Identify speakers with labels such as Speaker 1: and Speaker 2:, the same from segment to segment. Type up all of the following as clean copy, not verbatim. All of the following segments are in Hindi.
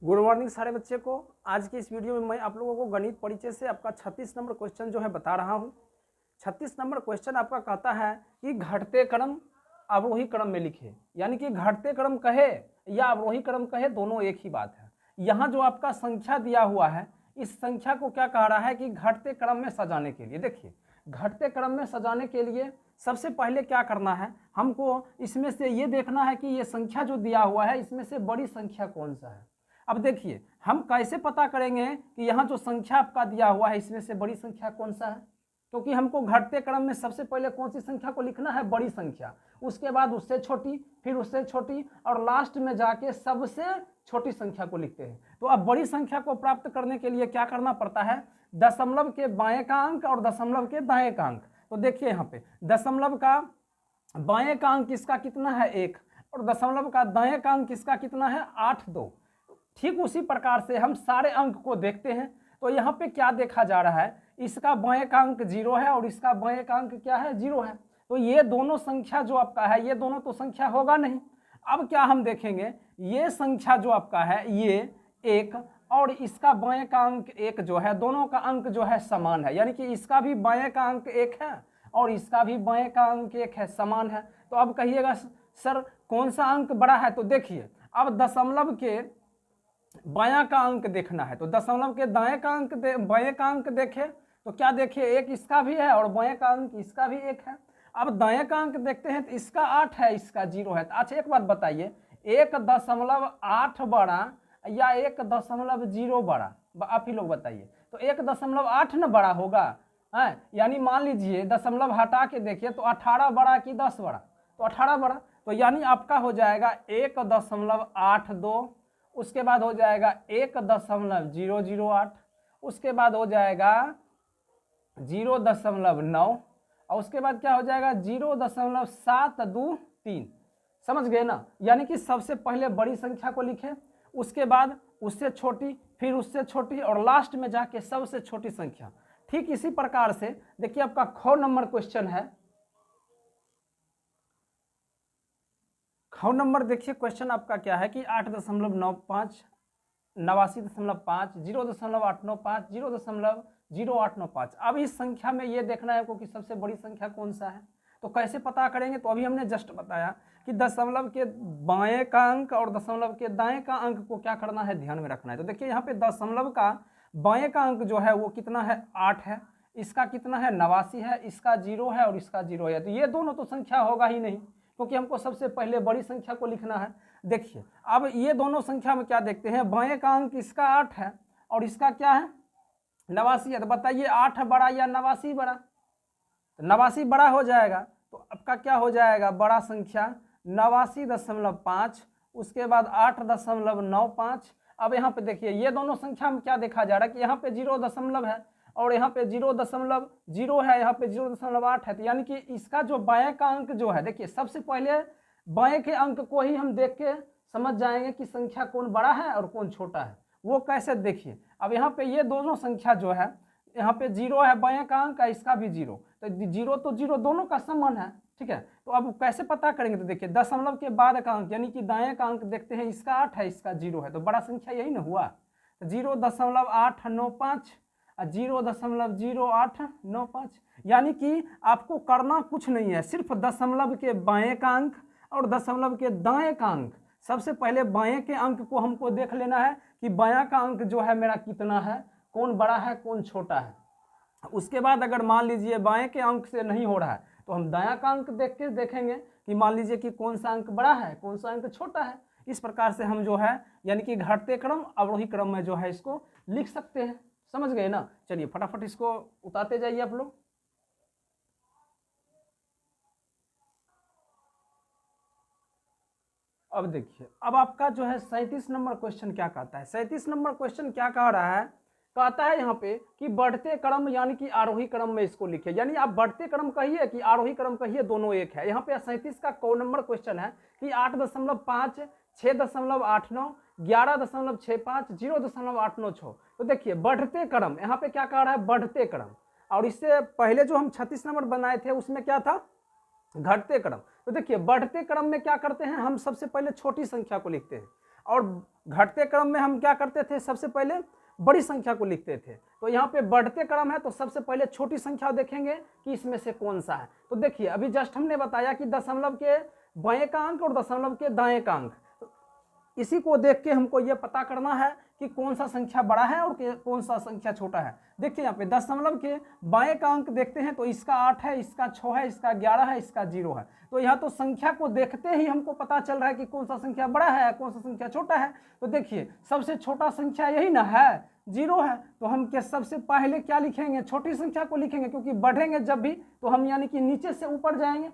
Speaker 1: गुड मॉर्निंग सारे बच्चे को। आज की इस वीडियो में मैं आप लोगों को गणित परिचय से आपका 36 नंबर क्वेश्चन जो है बता रहा हूं। 36 नंबर क्वेश्चन आपका कहता है कि घटते क्रम अवरोही क्रम में लिखे, यानी कि घटते क्रम कहे या अवरोही क्रम कहे दोनों एक ही बात है। यहाँ जो आपका संख्या दिया हुआ है, इस संख्या को क्या कह रहा है कि घटते क्रम में सजाने के लिए। देखिए, घटते क्रम में सजाने के लिए सबसे पहले क्या करना है, हमको इसमें से ये देखना है कि ये संख्या जो दिया हुआ है इसमें से बड़ी संख्या कौन सा है। अब देखिए, हम कैसे पता करेंगे कि यहाँ जो संख्या आपका दिया हुआ है इसमें से बड़ी संख्या कौन सा है, क्योंकि हमको घटते क्रम में सबसे पहले कौन सी संख्या को लिखना है, बड़ी संख्या, उसके बाद उससे छोटी, फिर उससे छोटी, और लास्ट में जाके सबसे छोटी संख्या को लिखते हैं। तो अब बड़ी संख्या को प्राप्त करने के लिए क्या करना पड़ता है, दशमलव के बाएं का अंक और दशमलव के दाएं का अंक। तो देखिए यहाँ पे दशमलव का बाएं का अंक इसका कितना है 1, और दशमलव का दाएं का अंक इसका कितना है 8, 2। ठीक उसी प्रकार से हम सारे अंक को देखते हैं। तो यहाँ पे क्या देखा जा रहा है, इसका बाएं का अंक 0 है और इसका बाएं का अंक क्या है, 0 है। तो ये दोनों संख्या जो आपका है, ये दोनों तो संख्या होगा नहीं। अब क्या हम देखेंगे, ये संख्या जो आपका है ये 1 और इसका बाएं का अंक 1 जो है, दोनों का अंक जो है समान है, यानी कि इसका भी बाएं का अंक 1 है और इसका भी बाएं का अंक 1 है, समान है। तो अब कहिएगा सर कौन सा अंक बड़ा है। तो देखिए, अब दशमलव के बायां का अंक देखना है, तो दशमलव के दाएं का अंक बाएं का अंक देखे तो क्या देखिए, 1 इसका भी है और बाएं का अंक इसका भी 1 है। अब दाएं का अंक देखते हैं तो इसका 8 है, इसका 0 है। तो अच्छा एक बात बताइए, 1.8 बड़ा या 1.0 बड़ा, आप ही लोग बताइए। तो 1.8 न बड़ा होगा है, यानी मान लीजिए दशमलव हटा के देखिए तो 18 बड़ा कि 10 बड़ा, तो 18 बड़ा। तो यानी आपका हो जाएगा 1.82, उसके बाद हो जाएगा 1.008, उसके बाद हो जाएगा 0.9, और उसके बाद क्या हो जाएगा 0.723। समझ गए ना, यानी कि सबसे पहले बड़ी संख्या को लिखें, उसके बाद उससे छोटी, फिर उससे छोटी, और लास्ट में जाके सबसे छोटी संख्या। ठीक इसी प्रकार से देखिए आपका ख नंबर क्वेश्चन है। ख नंबर देखिए क्वेश्चन आपका क्या है कि 8.95, 89.5, 0.895, 0.0895। अब इस संख्या में ये देखना है आपको कि सबसे बड़ी संख्या कौन सा है। तो कैसे पता करेंगे, तो अभी हमने जस्ट बताया कि दशमलव के बाएं का अंक और दशमलव के दाएं का अंक को क्या करना है, ध्यान में रखना है। तो देखिए यहाँ पे दशमलव का बाएं का अंक जो है वो कितना है, 8 है, इसका कितना है 89 है, इसका 0 है और इसका 0 है। तो ये दोनों तो संख्या होगा ही नहीं, क्योंकि हमको सबसे पहले बड़ी संख्या को लिखना है। देखिए अब ये दोनों संख्या में क्या देखते हैं, बाएं का अंक इसका 8 है और इसका क्या है 89 है। तो बताइए 8 बड़ा या 89 बड़ा, तो 89 बड़ा हो जाएगा। तो आपका क्या हो जाएगा, बड़ा संख्या 89.5, उसके बाद 8.95। अब यहाँ पे देखिए ये दोनों संख्या में क्या देखा जा रहा है कि यहाँ पे 0 दशमलव है और यहाँ पे 0.0 है, यहाँ पे 0.8 है। तो यानी कि इसका जो बाएं का अंक जो है, देखिए सबसे पहले बाएं के अंक को ही हम देख के समझ जाएंगे कि संख्या कौन बड़ा है और कौन छोटा है। वो कैसे, देखिए अब यहाँ पे ये दोनों संख्या जो है, यहाँ पे 0 है बाएं का अंक, इसका भी 0, तो 0 तो 0 दोनों का समान है, ठीक है। तो अब कैसे पता करेंगे, तो देखिए दशमलव के बाद का अंक यानी कि दाएं का अंक देखते हैं, इसका 8 है, इसका 0 है, तो बड़ा संख्या यही ना हुआ। तो 0.895 और 0.0895, यानी कि आपको करना कुछ नहीं है, सिर्फ दशमलव के बाएं का अंक और दशमलव के दाएं का अंक, सबसे पहले बाएं के अंक को हमको देख लेना है कि बायां का अंक जो है मेरा कितना है, कौन बड़ा है कौन छोटा है। उसके बाद अगर मान लीजिए बाएं के अंक से नहीं हो रहा है तो हम दायां का अंक देख के देखेंगे कि मान लीजिए कि कौन सा अंक बड़ा है कौन सा अंक छोटा है। इस प्रकार से हम जो है यानी कि घटते क्रम अवरोही क्रम में जो है इसको लिख सकते हैं। समझ गए ना, चलिए फटाफट इसको उतारते जाइए आप लोग। अब देखिए, अब आपका जो है 37 नंबर क्वेश्चन क्या कहता है। 37 नंबर क्वेश्चन क्या कह रहा है, कहता है यहाँ पे कि बढ़ते क्रम यानी कि आरोही क्रम में इसको लिखे, यानी आप बढ़ते क्रम कहिए कि आरोही क्रम कहिए, दोनों एक है। यहाँ पे 37 का क नंबर क्वेश्चन है कि 8.5, 6.89, 11.65, 0.896। तो देखिए बढ़ते क्रम, यहाँ पे क्या कह रहा है, बढ़ते क्रम, और इससे पहले जो हम 36 नंबर बनाए थे उसमें क्या था, घटते क्रम। तो देखिए बढ़ते क्रम में क्या करते हैं, हम सबसे पहले छोटी संख्या को लिखते हैं और घटते क्रम में हम क्या करते थे, सबसे पहले बड़ी संख्या को लिखते थे। तो यहाँ पे बढ़ते क्रम है तो सबसे पहले छोटी संख्या देखेंगे कि इसमें से कौन सा है। तो देखिए अभी जस्ट हमने बताया कि दशमलव के बाएं का अंक और दशमलव के दाएं का अंक, इसी को देख के हमको ये पता करना है कि कौन सा संख्या बड़ा है और कौन सा संख्या छोटा है। देखिए यहाँ पे दशमलव के बाएं का अंक देखते हैं तो इसका 8 है, इसका 6 है, इसका 11 है, इसका 0 है। तो यहाँ तो संख्या को देखते ही हमको पता चल रहा है कि कौन सा संख्या बड़ा है, कौन सा संख्या छोटा है। तो देखिए सबसे छोटा संख्या यही ना है, 0 है। तो हम क्या सबसे पहले क्या लिखेंगे, छोटी संख्या को लिखेंगे, क्योंकि बढ़ेंगे जब भी तो हम यानी कि नीचे से ऊपर जाएंगे,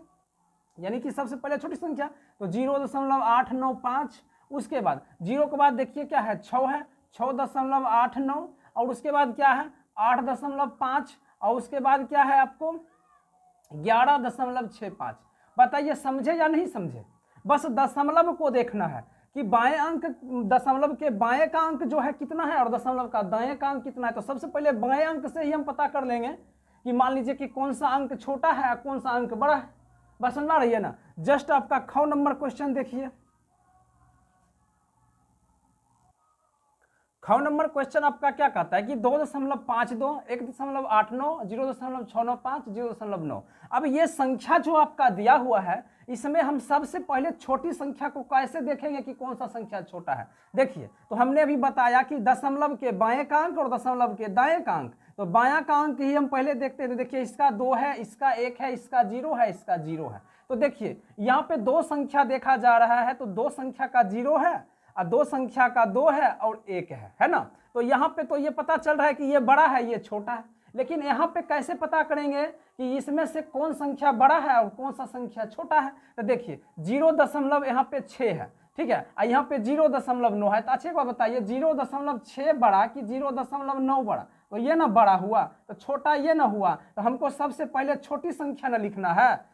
Speaker 1: यानी कि सबसे पहले छोटी संख्या। तो 0.895, उसके बाद 0 के बाद देखिए क्या है, 6 है, 6.89, और उसके बाद क्या है 8.5, और उसके बाद क्या है आपको 11.65। बताइए समझे या नहीं समझे। बस दशमलव को देखना है कि बाएं अंक, दशमलव के बाएं का अंक जो है कितना है और दशमलव का दाएं का अंक कितना है। तो सबसे पहले बाएं अंक से ही हम पता कर लेंगे कि मान लीजिए कि कौन सा अंक छोटा है और कौन सा अंक बड़ा है। बस समझ रही है ना। जस्ट आपका ख नंबर क्वेश्चन देखिए, ख नंबर क्वेश्चन आपका क्या कहता है कि 2.52, 1.89, 0.695, 0.9। अब ये संख्या जो आपका दिया हुआ है इसमें हम सबसे पहले छोटी संख्या को कैसे देखेंगे कि कौन सा संख्या छोटा है। देखिए तो हमने अभी बताया कि दशमलव के बाएं का अंक और दशमलव के दाएं का अंक, तो बायां का अंक ही हम पहले देखते हैं। तो देखिए इसका 2 है, इसका 1 है, इसका 0 है, इसका 0 है। तो देखिए यहाँ पे 2 संख्या देखा जा रहा है, तो 2 संख्या का 0 है और 2 संख्या का 2 है और 1 है ना। तो यहाँ पे तो ये पता चल रहा है कि ये बड़ा है, ये छोटा है। लेकिन यहाँ पे कैसे पता करेंगे कि इसमें से कौन संख्या बड़ा है और कौन सा संख्या छोटा है। तो देखिए 0 यहाँ पे 6 है, ठीक है, और यहाँ पे 0.9 है। तो अच्छे को बताइए 0.6 बड़ा कि 0.9 बड़ा। तो ये ना बड़ा हुआ, तो छोटा ये ना हुआ। तो हमको सबसे पहले छोटी संख्या ना लिखना है,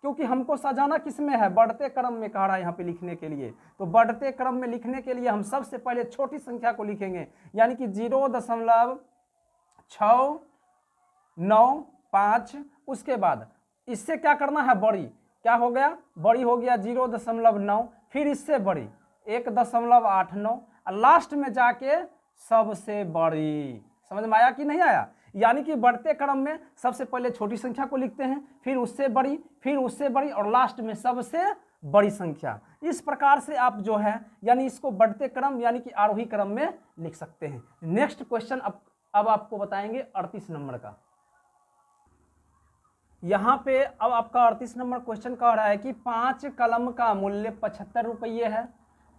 Speaker 1: क्योंकि हमको सजाना किस में है, बढ़ते क्रम में कह रहा है यहाँ पे लिखने के लिए। तो बढ़ते क्रम में लिखने के लिए हम सबसे पहले छोटी संख्या को लिखेंगे, यानी कि 0.695। उसके बाद इससे क्या करना है, बड़ी, क्या हो गया, बड़ी हो गया 0.9, फिर इससे बड़ी 1.89, और लास्ट में जाके सबसे बड़ी। समझ में आया कि नहीं आया। यानी कि बढ़ते क्रम में सबसे पहले छोटी संख्या को लिखते हैं, फिर उससे बड़ी, फिर उससे बड़ी, और लास्ट में सबसे बड़ी संख्या। इस प्रकार से आप जो है यानी इसको बढ़ते क्रम यानी कि आरोही क्रम में लिख सकते हैं। नेक्स्ट क्वेश्चन अब आपको बताएंगे 38 नंबर का। यहाँ पे अब आपका 38 नंबर क्वेश्चन कह रहा है कि 5 कलम का मूल्य 75 रुपये है,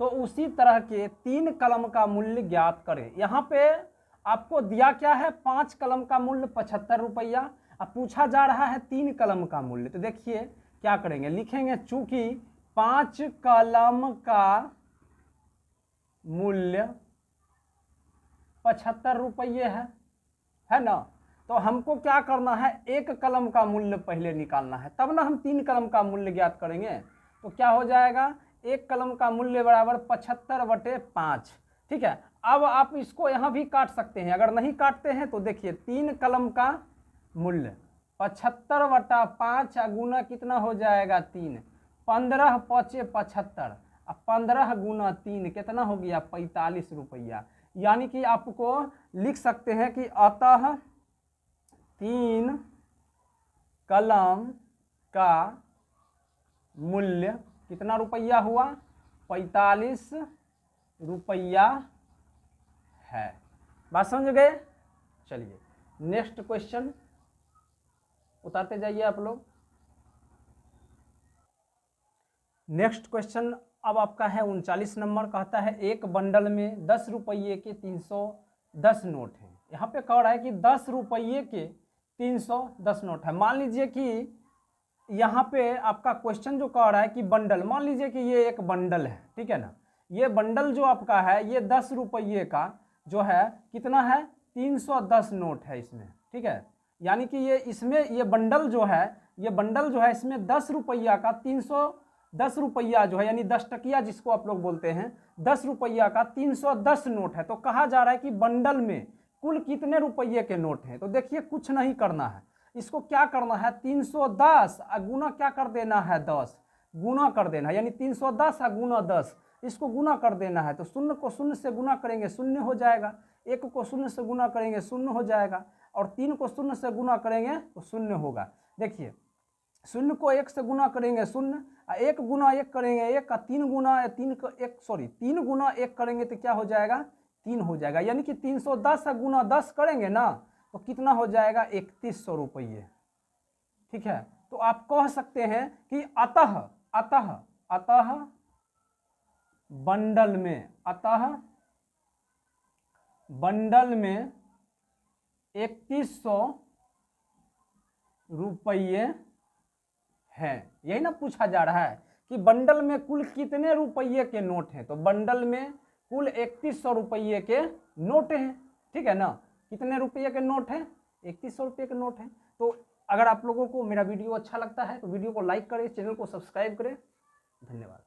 Speaker 1: तो उसी तरह के 3 कलम का मूल्य ज्ञात करें। यहाँ पे आपको दिया क्या है, 5 कलम का मूल्य 75 रुपया, अब पूछा जा रहा है 3 कलम का मूल्य। तो देखिए क्या करेंगे, लिखेंगे चूंकि 5 कलम का मूल्य 75 रुपये है ना। तो हमको क्या करना है, 1 कलम का मूल्य पहले निकालना है, तब ना हम 3 कलम का मूल्य ज्ञात करेंगे। तो क्या हो जाएगा, 1 कलम का मूल्य बराबर 75/5, ठीक है। अब आप इसको यहाँ भी काट सकते हैं, अगर नहीं काटते हैं तो देखिए 3 कलम का मूल्य 75/5 गुना कितना हो जाएगा 3, 15 × 5 = 75, अब 15 गुना 3 कितना हो गया 45 रुपया। यानी कि आपको लिख सकते हैं कि अतः 3 कलम का मूल्य कितना रुपया हुआ, 45 रुपया है। बात समझ गए। चलिए नेक्स्ट क्वेश्चन उतारते जाइए आप लोग। नेक्स्ट क्वेश्चन अब आपका है 39 नंबर, कहता है एक बंडल में 10 रुपये के 310 नोट हैं। यहाँ पे कह रहा है कि 10 रुपये के 310 नोट है। मान लीजिए कि यहाँ पे आपका क्वेश्चन जो कह रहा है कि बंडल, मान लीजिए कि ये एक बंडल है, ठीक है ना। ये बंडल जो आपका है ये 10 रुपये का जो है कितना है, 310 नोट है इसमें, ठीक है। यानी कि ये इसमें ये बंडल जो है इसमें 10 रुपया का 310 रुपया जो है यानी 10 टकिया जिसको आप लोग बोलते हैं, 10 रुपया का 310 नोट है। तो कहा जा रहा है कि बंडल में कुल कितने रुपये के नोट हैं। तो देखिए कुछ नहीं करना है, इसको क्या करना है 310 गुना क्या कर देना है 10 गुना कर देना है, यानी 310 गुना 10, इसको गुना कर देना है। तो शून्य को शून्य से गुना करेंगे शून्य हो जाएगा, एक को शून्य से गुना करेंगे शून्य हो जाएगा, और 3 को शून्य से गुना करेंगे तो शून्य होगा। देखिए शून्य को 1 से गुना करेंगे शून्य, 1 गुना 1 करेंगे 1 का 3 गुना 3 का 1 सॉरी 3 गुना 1 करेंगे तो क्या हो जाएगा 3 हो जाएगा, यानी कि 310 गुना 10 करेंगे ना तो कितना हो जाएगा 3100 रुपये। ठीक है, तो आप कह सकते हैं कि अतः अतः अतः बंडल में, अतः बंडल में 3100 रुपये है। यही ना पूछा जा रहा है कि बंडल में कुल कितने रुपये के नोट हैं, तो बंडल में कुल 3100 रुपये के नोट हैं। ठीक है ना, कितने रुपये के नोट हैं 3100 रुपये के नोट हैं। तो अगर आप लोगों को मेरा वीडियो अच्छा लगता है तो वीडियो को लाइक करें, चैनल को सब्सक्राइब करें। धन्यवाद।